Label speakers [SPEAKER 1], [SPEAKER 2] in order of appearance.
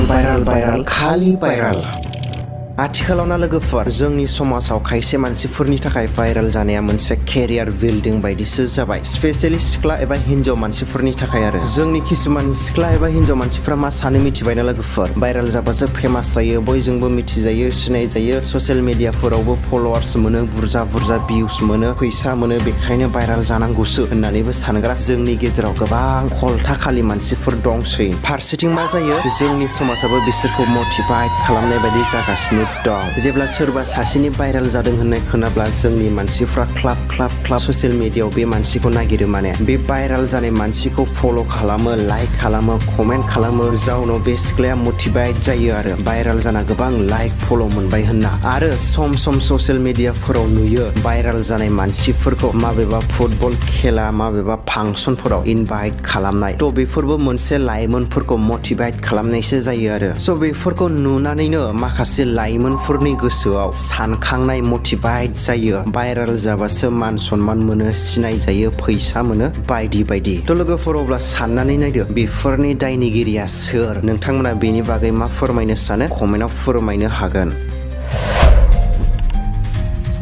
[SPEAKER 1] Viral खालि viral. आथिखालावना लोगोफोर जोंनि समाजाव खायसे मानसिफोरनि थाखाय भाइराल जानाया मोनसे केरियार बिल्डिं बायदिसो जाबाय, स्पेशेलि सिख्ला एबा हिन्जाव मानसिफोरनि थाखाय आरो। जोंनि किसुमान सिख्ला एबा हिन्जाव मानसिफ्रा मा सानो मिथिबायना लोगोफोर, भाइराल जाबासो फेमास जायो, बयजोंबो मिथिजायो, सिनायजायो, ससियेल मिडियाफोरावबो फलोवार्स मोनो, बुरजा भिउस मोनो, फैसा मोनो, बेखायनो भाइराल जानांगौसो होननानैबो सानग्रा जोंनि गेजेराव गोबां खलथा खालि मानसिफोर दंसै। फारसेथिं मा जायो, जोंनि समाजाबो बिसोरखौ मटिभेट खालामनाय बायदि जागासिनो दं। जेब्ला सोरबा सासेनि भाइराल जादों होननाय खोनाब्ला जोंनि मानसिफ्रा क्लाब ससियेल मिडियायाव बे मानसिखौ नागिरो, माने बे भाइराल जानाय मानसिखौ फल' खालामो, लाइक खालामो, कमेन्ट खालामो, जाउनाव बे सिख्लाया मटिभेट जायो आरो भाइराल जाना गोबां लाइक फल' मोनबाय होनना। आरो सम ससियेल मिडियाफोराव नुयो भाइराल जानाय मानसिफोरखौ माबेबा फुटबल खेला, माबेबा फांसनफोराव इनभाइट खालामनाय। थ' बेफोरबो मोनसे लाइमोनफोरखौ मटिभेट खालामनायसो जायो आरो। स' बेफोरखौ नुनानैनो माखासे लाइमोनफोरनि गोसोआव सानखांनाय मटिभेट जायो, भाइराल जाबासो मान सनमान मोनो, सिनाय जायो, फैसा मोनो, बायदि। थ' लोगोफोर अब्ला साननानै नायदो, बेफोरनि दायनिगिरिया सोर? नोंथांमोना बेनि बागै मा फोरमायनो सानो? कमेन्टआव फोरमायनो हागोन।